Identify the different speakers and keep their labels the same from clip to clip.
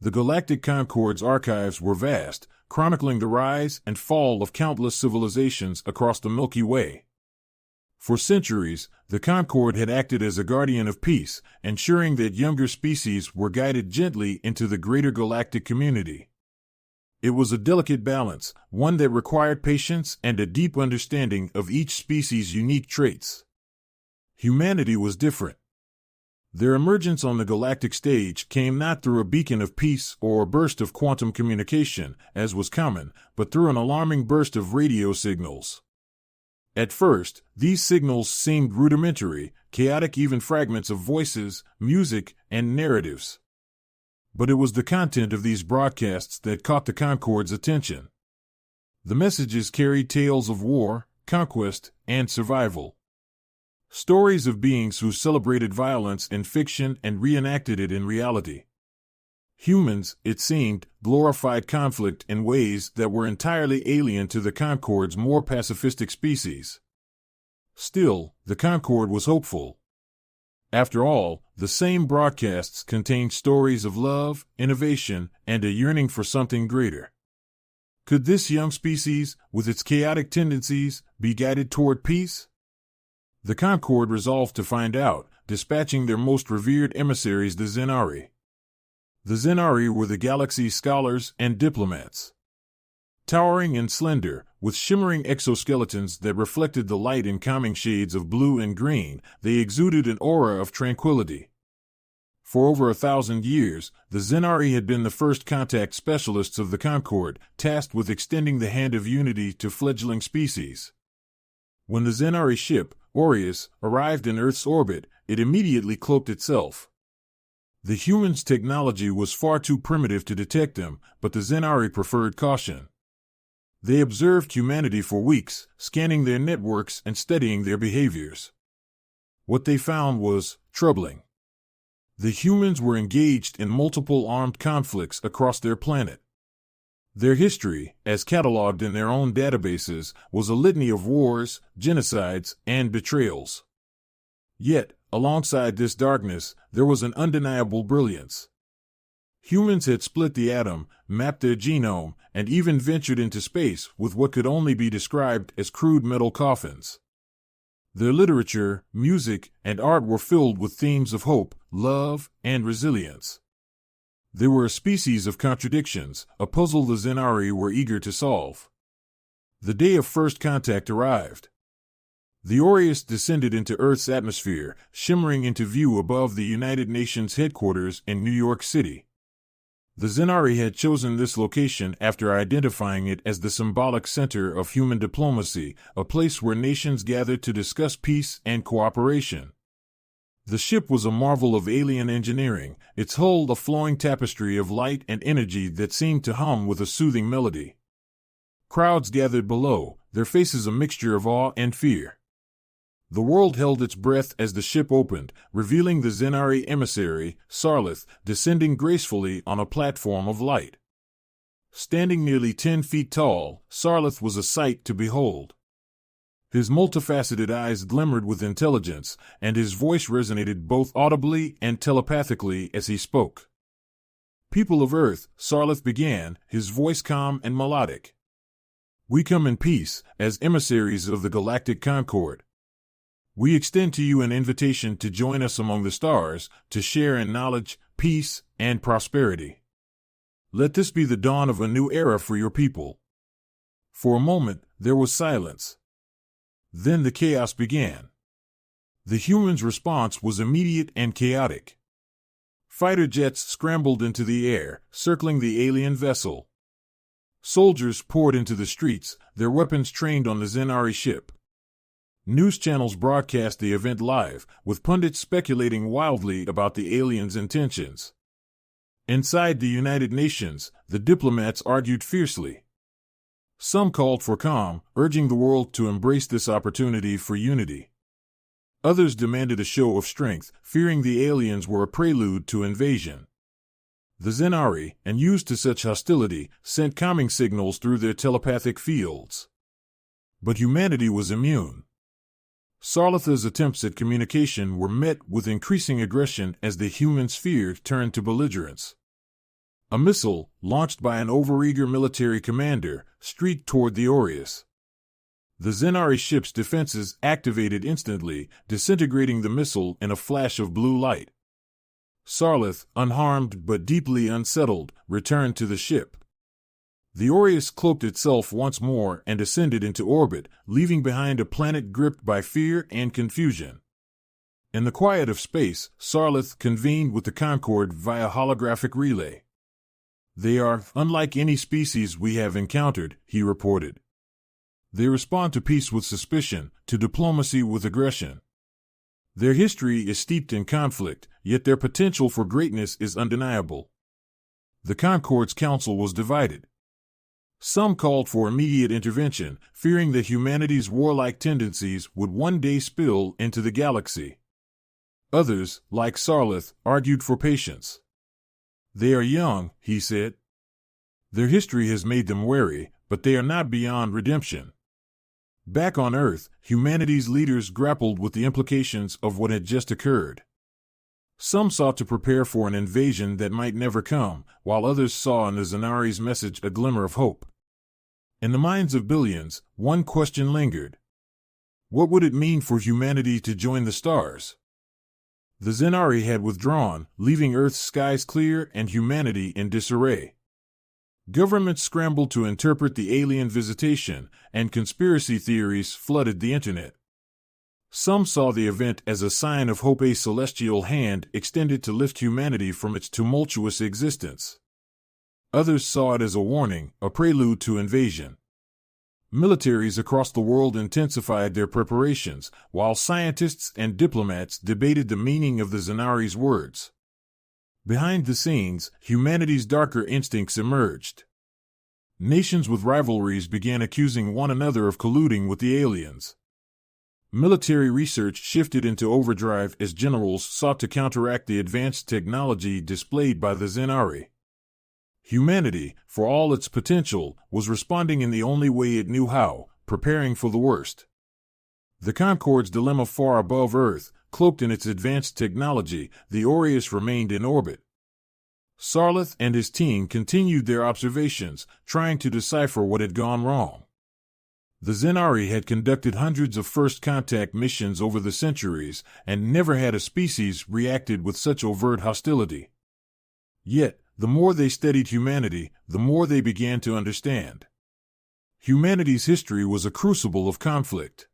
Speaker 1: The galactic Concord's archives were vast, chronicling the rise and fall of countless civilizations across the Milky Way. For centuries, the Concord had acted as a guardian of peace, ensuring that younger species were guided gently into the greater galactic community. It was a delicate balance, one that required patience and a deep understanding of each species' unique traits. Humanity was different. Their emergence on the galactic stage came not through a beacon of peace or a burst of quantum communication, as was common, but through an alarming burst of radio signals. At first, these signals seemed rudimentary, chaotic, even fragments of voices, music, and narratives. But it was the content of these broadcasts that caught the Concord's attention. The messages carried tales of war, conquest, and survival. Stories of beings who celebrated violence in fiction and reenacted it in reality. Humans, it seemed, glorified conflict in ways that were entirely alien to the Concord's more pacifistic species. Still, the Concord was hopeful. After all, the same broadcasts contained stories of love, innovation, and a yearning for something greater. Could this young species, with its chaotic tendencies, be guided toward peace? The Concord resolved to find out, dispatching their most revered emissaries, the Zenari. The Zenari were the galaxy's scholars and diplomats. Towering and slender, with shimmering exoskeletons that reflected the light in calming shades of blue and green, they exuded an aura of tranquility. For over 1,000 years, the Zenari had been the first contact specialists of the Concord, tasked with extending the hand of unity to fledgling species. When the Zenari ship, Orcs, arrived in Earth's orbit, it immediately cloaked itself. The humans' technology was far too primitive to detect them, but the Zenari preferred caution. They observed humanity for weeks, scanning their networks and studying their behaviors. What they found was troubling. The humans were engaged in multiple armed conflicts across their planet. Their history, as catalogued in their own databases, was a litany of wars, genocides, and betrayals. Yet, alongside this darkness, there was an undeniable brilliance. Humans had split the atom, mapped their genome, and even ventured into space with what could only be described as crude metal coffins. Their literature, music, and art were filled with themes of hope, love, and resilience. They were a species of contradictions, a puzzle the Zenari were eager to solve. The day of first contact arrived. The Orcs descended into Earth's atmosphere, shimmering into view above the United Nations headquarters in New York City. The Zenari had chosen this location after identifying it as the symbolic center of human diplomacy, a place where nations gathered to discuss peace and cooperation. The ship was a marvel of alien engineering, its hull a flowing tapestry of light and energy that seemed to hum with a soothing melody. Crowds gathered below, their faces a mixture of awe and fear. The world held its breath as the ship opened, revealing the Zenari emissary, Sarlith, descending gracefully on a platform of light. Standing nearly 10 feet tall, Sarlith was a sight to behold. His multifaceted eyes glimmered with intelligence, and his voice resonated both audibly and telepathically as he spoke. "People of Earth," Sarlith began, his voice calm and melodic. "We come in peace, as emissaries of the Galactic Concord. We extend to you an invitation to join us among the stars, to share in knowledge, peace, and prosperity. Let this be the dawn of a new era for your people." For a moment, there was silence. Then the chaos began. The humans' response was immediate and chaotic. Fighter jets scrambled into the air, circling the alien vessel. Soldiers poured into the streets, their weapons trained on the Zenari ship. News channels broadcast the event live, with pundits speculating wildly about the aliens' intentions. Inside the United Nations, the diplomats argued fiercely. Some called for calm, urging the world to embrace this opportunity for unity. Others demanded a show of strength, fearing the aliens were a prelude to invasion. The Zenari, unused to such hostility, sent calming signals through their telepathic fields. But humanity was immune. Sarlith's attempts at communication were met with increasing aggression as the human sphere turned to belligerence. A missile, launched by an overeager military commander, streaked toward the Orcs. The Zenari ship's defenses activated instantly, disintegrating the missile in a flash of blue light. Sarlith, unharmed but deeply unsettled, returned to the ship. The Orcs cloaked itself once more and ascended into orbit, leaving behind a planet gripped by fear and confusion. In the quiet of space, Sarlith convened with the Concord via holographic relay. "They are unlike any species we have encountered," he reported. "They respond to peace with suspicion, to diplomacy with aggression. Their history is steeped in conflict, yet their potential for greatness is undeniable." The Concord's council was divided. Some called for immediate intervention, fearing that humanity's warlike tendencies would one day spill into the galaxy. Others, like Sarlith, argued for patience. "They are young," he said. "Their history has made them wary, but they are not beyond redemption." Back on Earth, humanity's leaders grappled with the implications of what had just occurred. Some sought to prepare for an invasion that might never come, while others saw in the Zenari's message a glimmer of hope. In the minds of billions, one question lingered. What would it mean for humanity to join the stars? The Zenari had withdrawn, leaving Earth's skies clear and humanity in disarray. Governments scrambled to interpret the alien visitation, and conspiracy theories flooded the internet. Some saw the event as a sign of hope, a celestial hand extended to lift humanity from its tumultuous existence. Others saw it as a warning, a prelude to invasion. Militaries across the world intensified their preparations, while scientists and diplomats debated the meaning of the Zenari's words. Behind the scenes, humanity's darker instincts emerged. Nations with rivalries began accusing one another of colluding with the aliens. Military research shifted into overdrive as generals sought to counteract the advanced technology displayed by the Zenari. Humanity, for all its potential, was responding in the only way it knew how, preparing for the worst. The Concord's dilemma far above Earth, cloaked in its advanced technology, the Orcs remained in orbit. Sarlith and his team continued their observations, trying to decipher what had gone wrong. The Zenari had conducted hundreds of first contact missions over the centuries, and never had a species reacted with such overt hostility. Yet, the more they studied humanity, the more they began to understand. Humanity's history was a crucible of conflict.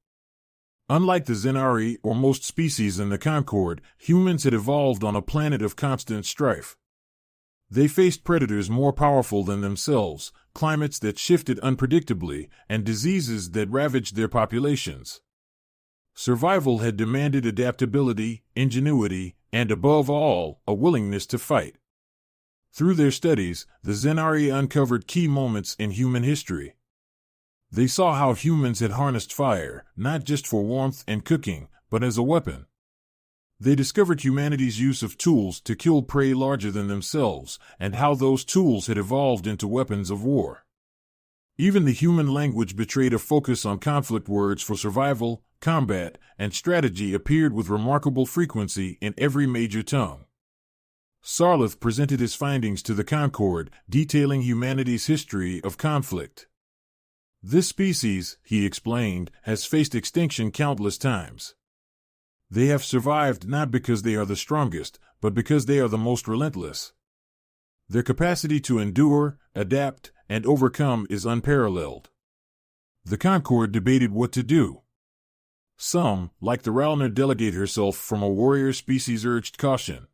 Speaker 1: Unlike the Zenari or most species in the Concord, humans had evolved on a planet of constant strife. They faced predators more powerful than themselves, climates that shifted unpredictably, and diseases that ravaged their populations. Survival had demanded adaptability, ingenuity, and above all, a willingness to fight. Through their studies, the Zenari uncovered key moments in human history. They saw how humans had harnessed fire, not just for warmth and cooking, but as a weapon. They discovered humanity's use of tools to kill prey larger than themselves, and how those tools had evolved into weapons of war. Even the human language betrayed a focus on conflict. Words for survival, combat, and strategy appeared with remarkable frequency in every major tongue. Sarlith presented his findings to the Concord, detailing humanity's history of conflict. This species, he explained, has faced extinction countless times. They have survived not because they are the strongest, but because they are the most relentless. Their capacity to endure, adapt, and overcome is unparalleled. The Concord debated what to do. Some, like the Ralner delegate herself from a warrior species, urged caution.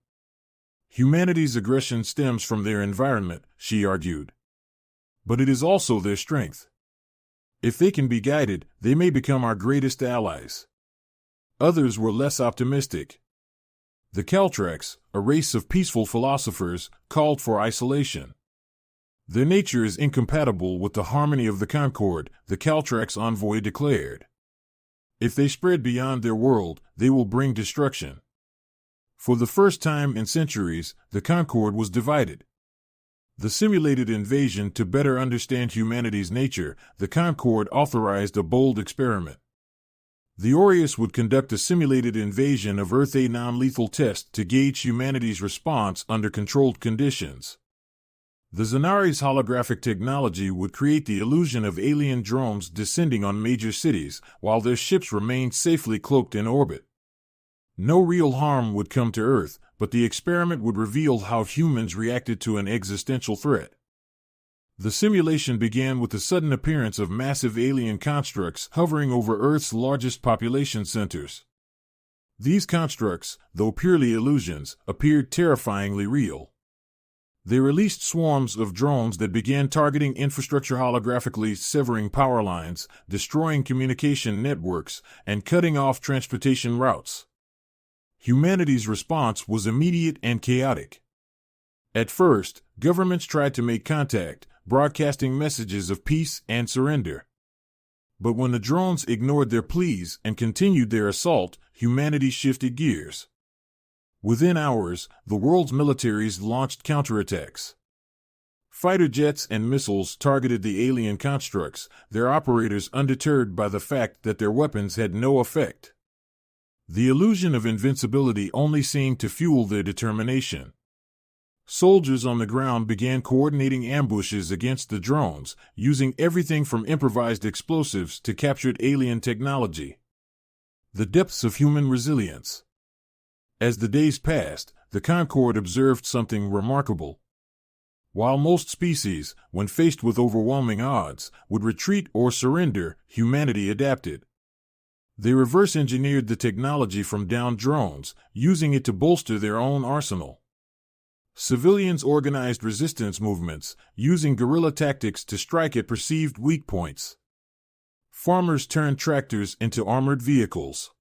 Speaker 1: Humanity's aggression stems from their environment, she argued. But it is also their strength. If they can be guided, they may become our greatest allies. Others were less optimistic. The Caltrax, a race of peaceful philosophers, called for isolation. Their nature is incompatible with the harmony of the Concord, the Caltrax envoy declared. If they spread beyond their world, they will bring destruction. For the first time in centuries, the Concord was divided. The simulated invasion. To better understand humanity's nature, the Concord authorized a bold experiment. The Orcs would conduct a simulated invasion of Earth, a non-lethal test to gauge humanity's response under controlled conditions. The Zenari's holographic technology would create the illusion of alien drones descending on major cities, while their ships remained safely cloaked in orbit. No real harm would come to Earth, but the experiment would reveal how humans reacted to an existential threat. The simulation began with the sudden appearance of massive alien constructs hovering over Earth's largest population centers. These constructs, though purely illusions, appeared terrifyingly real. They released swarms of drones that began targeting infrastructure holographically, severing power lines, destroying communication networks, and cutting off transportation routes. Humanity's response was immediate and chaotic. At first, governments tried to make contact, broadcasting messages of peace and surrender. But when the drones ignored their pleas and continued their assault, humanity shifted gears. Within hours, the world's militaries launched counterattacks. Fighter jets and missiles targeted the alien constructs, their operators undeterred by the fact that their weapons had no effect. The illusion of invincibility only seemed to fuel their determination. Soldiers on the ground began coordinating ambushes against the drones, using everything from improvised explosives to captured alien technology. The depths of human resilience. As the days passed, the Concord observed something remarkable. While most species, when faced with overwhelming odds, would retreat or surrender, humanity adapted. They reverse-engineered the technology from downed drones, using it to bolster their own arsenal. Civilians organized resistance movements, using guerrilla tactics to strike at perceived weak points. Farmers turned tractors into armored vehicles.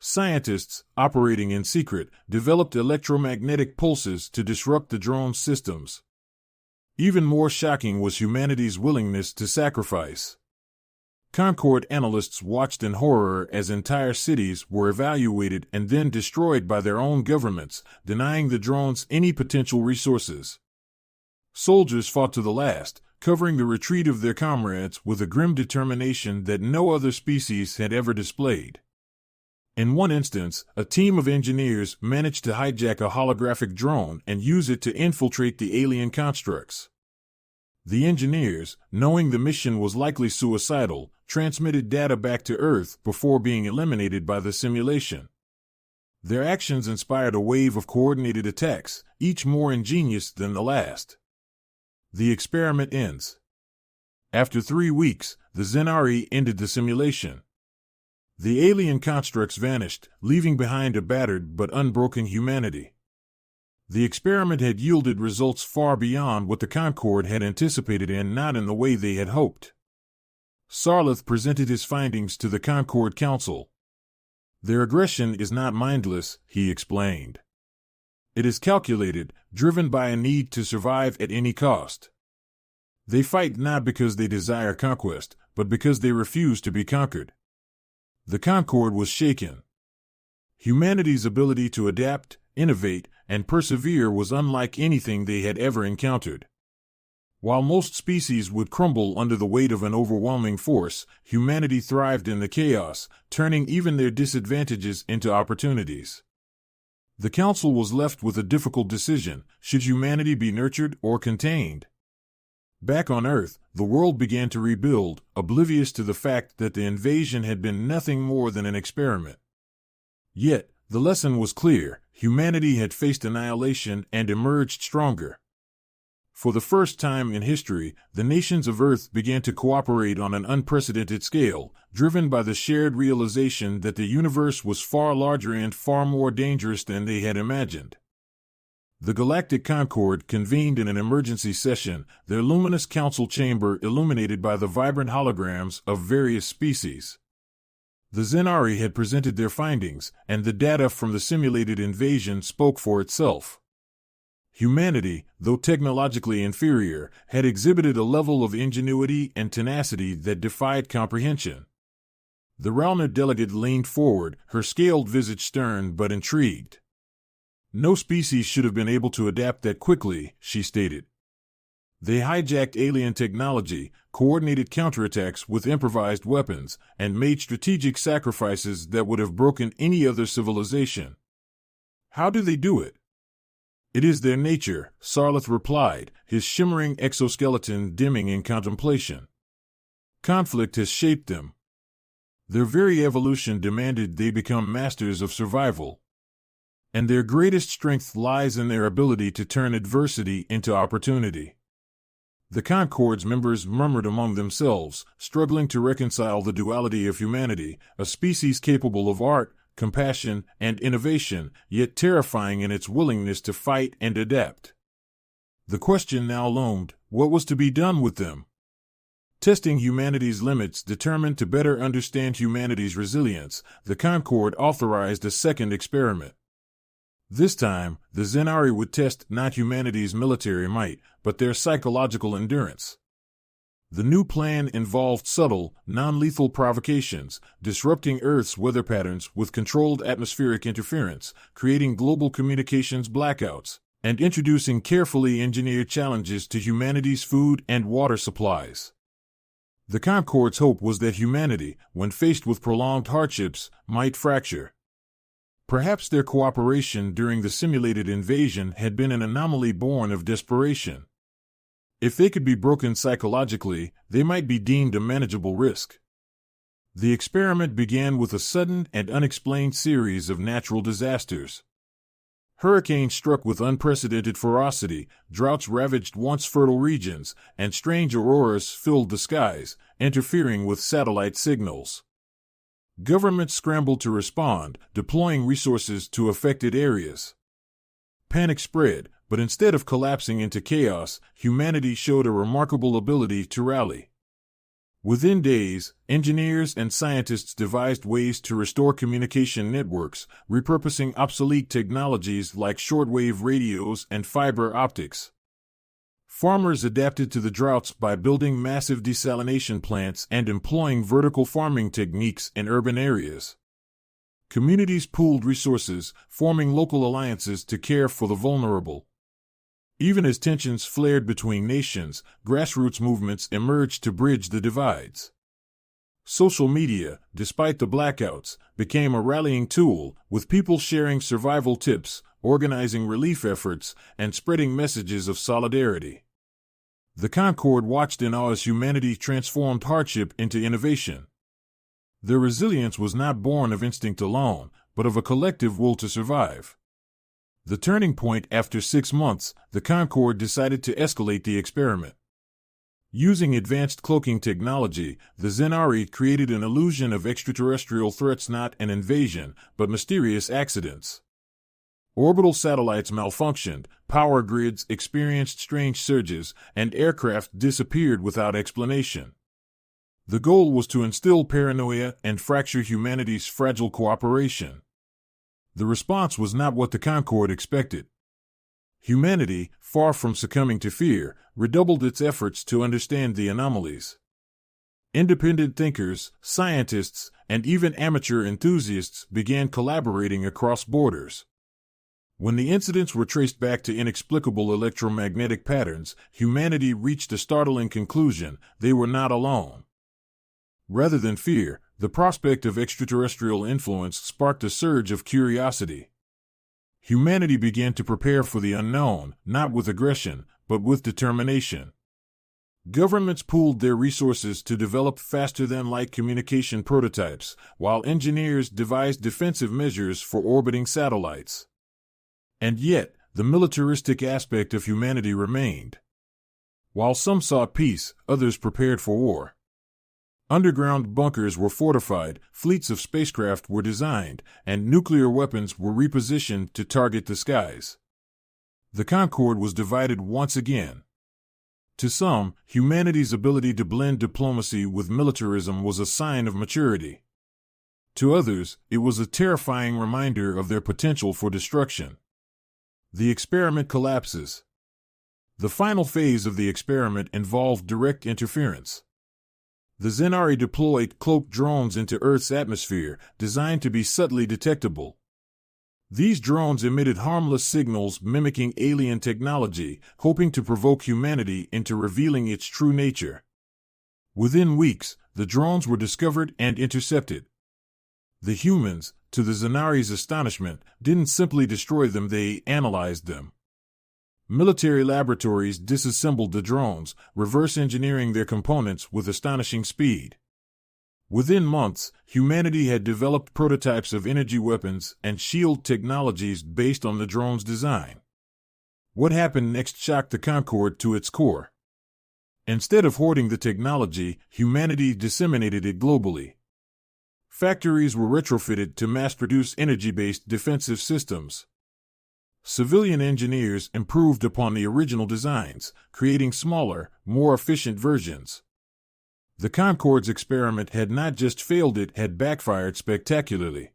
Speaker 1: Scientists, operating in secret, developed electromagnetic pulses to disrupt the drone systems. Even more shocking was humanity's willingness to sacrifice. Concord analysts watched in horror as entire cities were evaluated and then destroyed by their own governments, denying the drones any potential resources. Soldiers fought to the last, covering the retreat of their comrades with a grim determination that no other species had ever displayed. In one instance, a team of engineers managed to hijack a holographic drone and use it to infiltrate the alien constructs. The engineers, knowing the mission was likely suicidal, transmitted data back to Earth before being eliminated by the simulation. Their actions inspired a wave of coordinated attacks, each more ingenious than the last. The experiment ends. After 3 weeks, the Zenari ended the simulation. The alien constructs vanished, leaving behind a battered but unbroken humanity. The experiment had yielded results far beyond what the Concord had anticipated and not in the way they had hoped. Sarlith presented his findings to the Concord Council. Their aggression is not mindless, he explained. It is calculated, driven by a need to survive at any cost. They fight not because they desire conquest, but because they refuse to be conquered. The Concord was shaken. Humanity's ability to adapt, innovate, and persevere was unlike anything they had ever encountered. While most species would crumble under the weight of an overwhelming force, humanity thrived in the chaos, turning even their disadvantages into opportunities. The Council was left with a difficult decision: should humanity be nurtured or contained? Back on Earth, the world began to rebuild, oblivious to the fact that the invasion had been nothing more than an experiment. Yet, the lesson was clear: humanity had faced annihilation and emerged stronger. For the first time in history, the nations of Earth began to cooperate on an unprecedented scale, driven by the shared realization that the universe was far larger and far more dangerous than they had imagined. The Galactic Concord convened in an emergency session, their luminous council chamber illuminated by the vibrant holograms of various species. The Zenari had presented their findings, and the data from the simulated invasion spoke for itself. Humanity, though technologically inferior, had exhibited a level of ingenuity and tenacity that defied comprehension. The Ralner delegate leaned forward, her scaled visage stern but intrigued. No species should have been able to adapt that quickly, she stated. They hijacked alien technology, coordinated counterattacks with improvised weapons, and made strategic sacrifices that would have broken any other civilization. How do they do it? It is their nature, Sarleth replied, his shimmering exoskeleton dimming in contemplation. Conflict has shaped them. Their very evolution demanded they become masters of survival. And their greatest strength lies in their ability to turn adversity into opportunity. The Concord's members murmured among themselves, struggling to reconcile the duality of humanity, a species capable of art, compassion, and innovation, yet terrifying in its willingness to fight and adapt. The question now loomed, what was to be done with them? Testing humanity's limits determined to better understand humanity's resilience, the Concord authorized a second experiment. This time, the Zenari would test not humanity's military might, but their psychological endurance. The new plan involved subtle, non-lethal provocations, disrupting Earth's weather patterns with controlled atmospheric interference, creating global communications blackouts, and introducing carefully engineered challenges to humanity's food and water supplies. The Concord's hope was that humanity, when faced with prolonged hardships, might fracture. Perhaps their cooperation during the simulated invasion had been an anomaly born of desperation. If they could be broken psychologically, they might be deemed a manageable risk. The experiment began with a sudden and unexplained series of natural disasters. Hurricanes struck with unprecedented ferocity, droughts ravaged once fertile regions, and strange auroras filled the skies, interfering with satellite signals. Governments scrambled to respond, deploying resources to affected areas. Panic spread, but instead of collapsing into chaos, humanity showed a remarkable ability to rally. Within days, engineers and scientists devised ways to restore communication networks, repurposing obsolete technologies like shortwave radios and fiber optics. Farmers adapted to the droughts by building massive desalination plants and employing vertical farming techniques in urban areas. Communities pooled resources, forming local alliances to care for the vulnerable. Even as tensions flared between nations, grassroots movements emerged to bridge the divides. Social media, despite the blackouts, became a rallying tool, with people sharing survival tips, organizing relief efforts, and spreading messages of solidarity. The Concord watched in awe as humanity transformed hardship into innovation. Their resilience was not born of instinct alone, but of a collective will to survive. The turning point after 6 months, the Concord decided to escalate the experiment. Using advanced cloaking technology, the Zenari created an illusion of extraterrestrial threats, not an invasion, but mysterious accidents. Orbital satellites malfunctioned, power grids experienced strange surges, and aircraft disappeared without explanation. The goal was to instill paranoia and fracture humanity's fragile cooperation. The response was not what the Concord expected. Humanity, far from succumbing to fear, redoubled its efforts to understand the anomalies. Independent thinkers, scientists, and even amateur enthusiasts began collaborating across borders. When the incidents were traced back to inexplicable electromagnetic patterns, humanity reached a startling conclusion: they were not alone. Rather than fear, the prospect of extraterrestrial influence sparked a surge of curiosity. Humanity began to prepare for the unknown, not with aggression, but with determination. Governments pooled their resources to develop faster-than-light communication prototypes, while engineers devised defensive measures for orbiting satellites. And yet, the militaristic aspect of humanity remained. While some sought peace, others prepared for war. Underground bunkers were fortified, fleets of spacecraft were designed, and nuclear weapons were repositioned to target the skies. The Concord was divided once again. To some, humanity's ability to blend diplomacy with militarism was a sign of maturity. To others, it was a terrifying reminder of their potential for destruction. The experiment collapses. The final phase of the experiment involved direct interference. The Zenari deployed cloaked drones into Earth's atmosphere, designed to be subtly detectable. These drones emitted harmless signals mimicking alien technology, hoping to provoke humanity into revealing its true nature. Within weeks, the drones were discovered and intercepted. The humans, to the Zenari's astonishment, didn't simply destroy them, they analyzed them. Military laboratories disassembled the drones, reverse engineering their components with astonishing speed. Within months, humanity had developed prototypes of energy weapons and shield technologies based on the drone's design. What happened next shocked the Concord to its core. Instead of hoarding the technology, humanity disseminated it globally. Factories were retrofitted to mass-produce energy-based defensive systems. Civilian engineers improved upon the original designs, creating smaller, more efficient versions. The Concords experiment had not just failed, it had backfired spectacularly.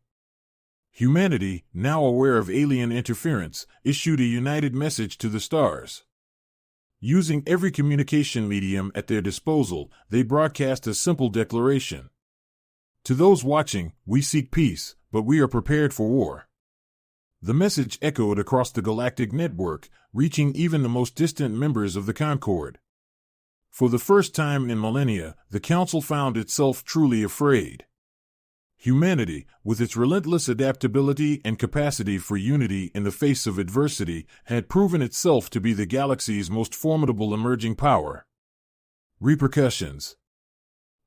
Speaker 1: Humanity, now aware of alien interference, issued a united message to the stars. Using every communication medium at their disposal, they broadcast a simple declaration. To those watching, we seek peace, but we are prepared for war. The message echoed across the galactic network, reaching even the most distant members of the Concord. For the first time in millennia, the Council found itself truly afraid. Humanity, with its relentless adaptability and capacity for unity in the face of adversity, had proven itself to be the galaxy's most formidable emerging power. Repercussions.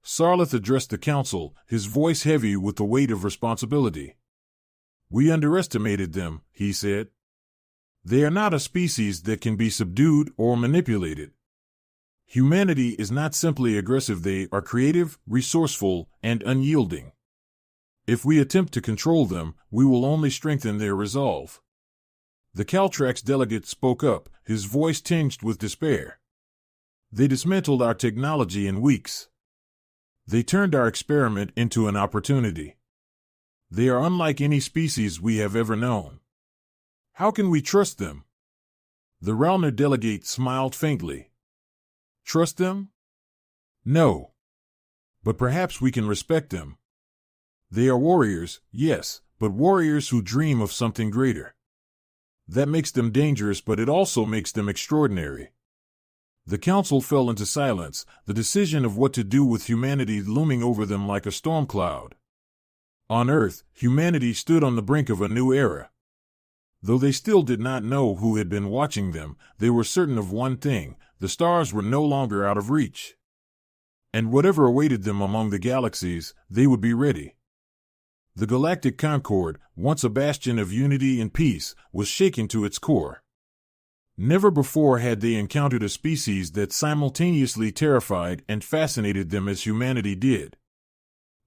Speaker 1: Sarlith addressed the Council, his voice heavy with the weight of responsibility. We underestimated them, he said. They are not a species that can be subdued or manipulated. Humanity is not simply aggressive, they are creative, resourceful, and unyielding. If we attempt to control them, we will only strengthen their resolve. The Caltrax delegate spoke up, his voice tinged with despair. They dismantled our technology in weeks. They turned our experiment into an opportunity. They are unlike any species we have ever known. How can we trust them? The Ralner delegate smiled faintly. Trust them? No. But perhaps we can respect them. They are warriors, yes, but warriors who dream of something greater. That makes them dangerous, but it also makes them extraordinary. The Council fell into silence, the decision of what to do with humanity looming over them like a storm cloud. On Earth, humanity stood on the brink of a new era. Though they still did not know who had been watching them, they were certain of one thing: the stars were no longer out of reach. And whatever awaited them among the galaxies, they would be ready. The galactic Concord, once a bastion of unity and peace, was shaken to its core. Never before had they encountered a species that simultaneously terrified and fascinated them as humanity did.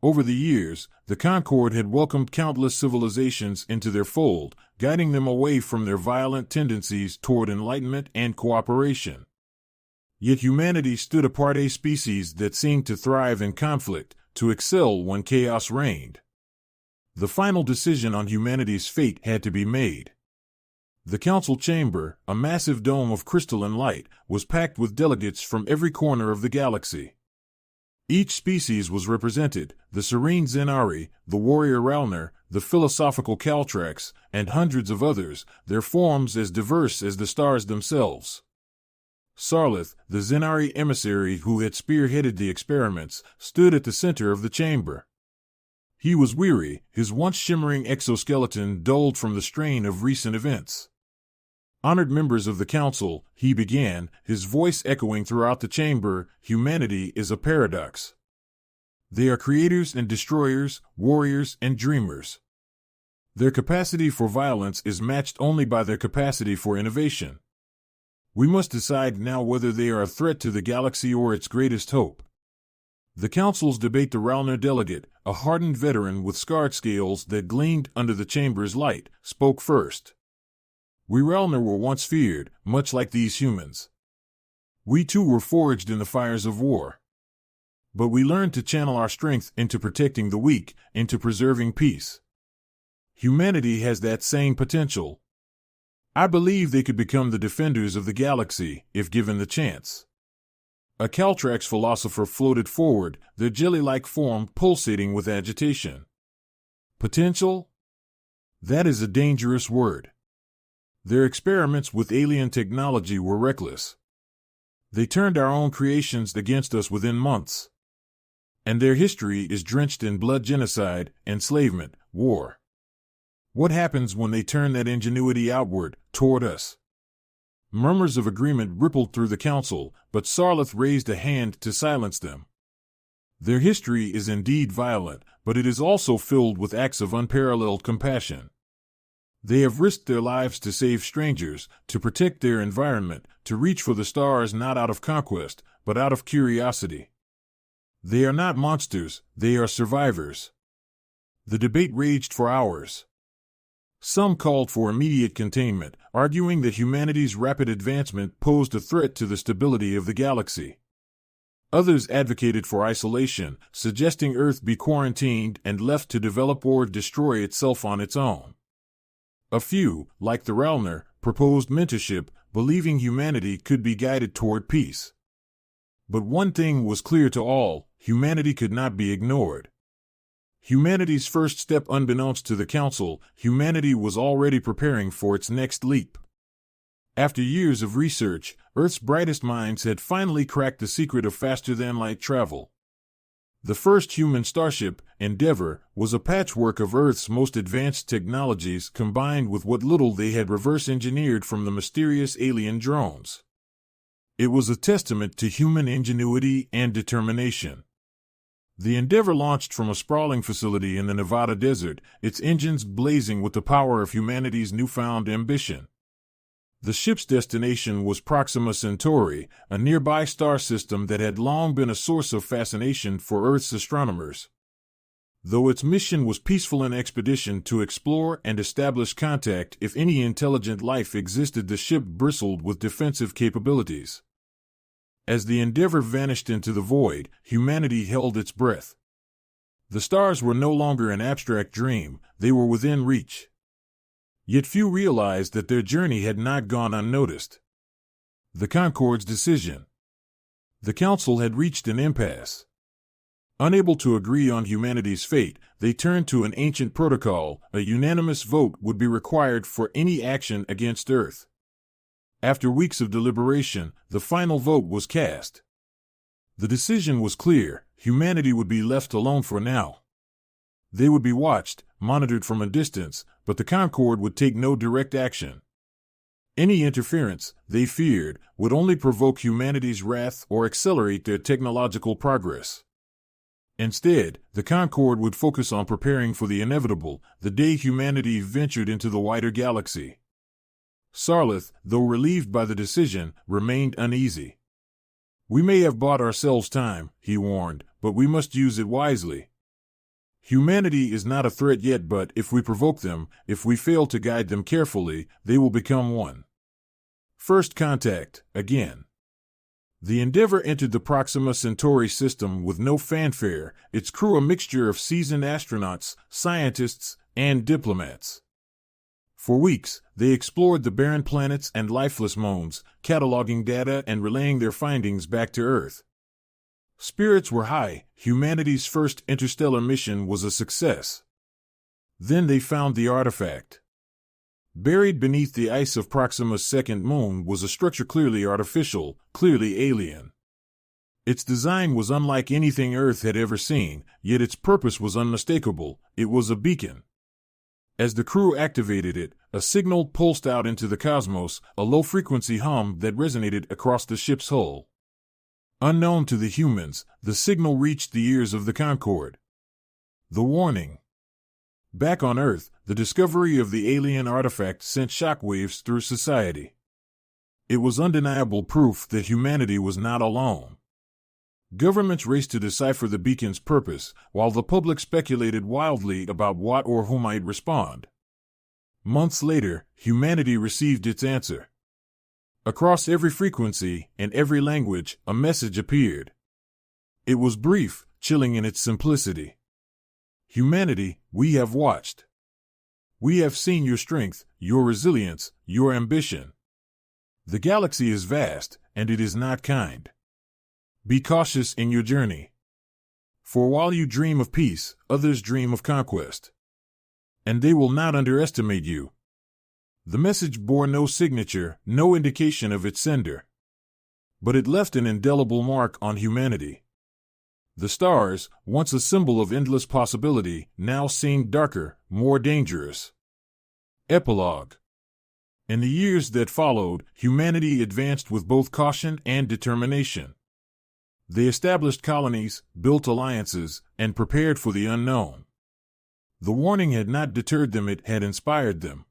Speaker 1: Over the years, the Concord had welcomed countless civilizations into their fold, guiding them away from their violent tendencies toward enlightenment and cooperation. Yet humanity stood apart, a species that seemed to thrive in conflict, to excel when chaos reigned. The final decision on humanity's fate had to be made. The council chamber, a massive dome of crystalline light, was packed with delegates from every corner of the galaxy. Each species was represented: the serene Zenari, the warrior Ralner, the philosophical Caltrax, and hundreds of others, their forms as diverse as the stars themselves. Sarlith, the Zenari emissary who had spearheaded the experiments, stood at the center of the chamber. He was weary, his once shimmering exoskeleton dulled from the strain of recent events. Honored members of the council, he began, his voice echoing throughout the chamber, humanity is a paradox. They are creators and destroyers, warriors and dreamers. Their capacity for violence is matched only by their capacity for innovation. We must decide now whether they are a threat to the galaxy or its greatest hope. The council's debate. The Ralner delegate, a hardened veteran with scarred scales that gleamed under the chamber's light, spoke first. We Ralner were once feared, much like these humans. We too were forged in the fires of war. But we learned to channel our strength into protecting the weak, into preserving peace. Humanity has that same potential. I believe they could become the defenders of the galaxy, if given the chance. A Caltrax philosopher floated forward, their jelly-like form pulsating with agitation. Potential? That is a dangerous word. Their experiments with alien technology were reckless. They turned our own creations against us within months. And their history is drenched in blood, genocide, enslavement, war. What happens when they turn that ingenuity outward, toward us? Murmurs of agreement rippled through the council, but Sarlith raised a hand to silence them. Their history is indeed violent, but it is also filled with acts of unparalleled compassion. They have risked their lives to save strangers, to protect their environment, to reach for the stars not out of conquest, but out of curiosity. They are not monsters, they are survivors. The debate raged for hours. Some called for immediate containment, arguing that humanity's rapid advancement posed a threat to the stability of the galaxy. Others advocated for isolation, suggesting Earth be quarantined and left to develop or destroy itself on its own. A few, like the Ralner, proposed mentorship, believing humanity could be guided toward peace. But one thing was clear to all: humanity could not be ignored. Humanity's first step, unbeknownst to the Council, humanity was already preparing for its next leap. After years of research, Earth's brightest minds had finally cracked the secret of faster-than-light travel. The first human starship, Endeavour, was a patchwork of Earth's most advanced technologies combined with what little they had reverse-engineered from the mysterious alien drones. It was a testament to human ingenuity and determination. The Endeavour launched from a sprawling facility in the Nevada desert, its engines blazing with the power of humanity's newfound ambition. The ship's destination was Proxima Centauri, a nearby star system that had long been a source of fascination for Earth's astronomers. Though its mission was peaceful, an expedition to explore and establish contact if any intelligent life existed, the ship bristled with defensive capabilities. As the Endeavour vanished into the void, humanity held its breath. The stars were no longer an abstract dream, they were within reach. Yet few realized that their journey had not gone unnoticed. The Concords Decision. The Council had reached an impasse. Unable to agree on humanity's fate, they turned to an ancient protocol: a unanimous vote would be required for any action against Earth. After weeks of deliberation, the final vote was cast. The decision was clear: humanity would be left alone for now. They would be watched, monitored from a distance, but the Concord would take no direct action. Any interference, they feared, would only provoke humanity's wrath or accelerate their technological progress. Instead, the Concord would focus on preparing for the inevitable, the day humanity ventured into the wider galaxy. Sarlith, though relieved by the decision, remained uneasy. "We may have bought ourselves time," he warned, "but we must use it wisely. Humanity is not a threat yet, but if we provoke them, if we fail to guide them carefully, they will become one." First contact, again. The Endeavour entered the Proxima Centauri system with no fanfare, its crew a mixture of seasoned astronauts, scientists, and diplomats. For weeks, they explored the barren planets and lifeless moons, cataloging data and relaying their findings back to Earth. Spirits were high. Humanity's first interstellar mission was a success. Then they found the artifact. Buried beneath the ice of Proxima's second moon was a structure clearly artificial, clearly alien. Its design was unlike anything Earth had ever seen, yet its purpose was unmistakable: it was a beacon. As the crew activated it, a signal pulsed out into the cosmos, a low-frequency hum that resonated across the ship's hull. Unknown to the humans, the signal reached the ears of the Concord. The warning. Back on Earth, the discovery of the alien artifact sent shockwaves through society. It was undeniable proof that humanity was not alone. Governments raced to decipher the beacon's purpose, while the public speculated wildly about what or who might respond. Months later, humanity received its answer. Across every frequency and every language, a message appeared. It was brief, chilling in its simplicity. "Humanity, we have watched. We have seen your strength, your resilience, your ambition. The galaxy is vast, and it is not kind. Be cautious in your journey. For while you dream of peace, others dream of conquest. And they will not underestimate you." The message bore no signature, no indication of its sender. But it left an indelible mark on humanity. The stars, once a symbol of endless possibility, now seemed darker, more dangerous. Epilogue. In the years that followed, humanity advanced with both caution and determination. They established colonies, built alliances, and prepared for the unknown. The warning had not deterred them, it had inspired them.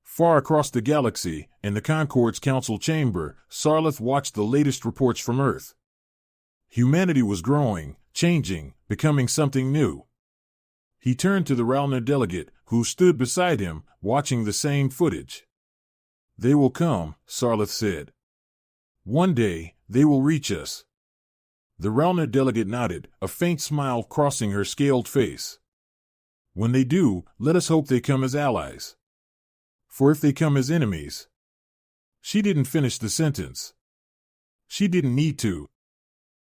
Speaker 1: Far across the galaxy, in the Concord's council chamber, Sarlith watched the latest reports from Earth. Humanity was growing, changing, becoming something new. He turned to the Ralner delegate, who stood beside him, watching the same footage. "They will come," Sarlith said. "One day, they will reach us." The Ralner delegate nodded, a faint smile crossing her scaled face. "When they do, let us hope they come as allies. For if they come as enemies..." She didn't finish the sentence. She didn't need to.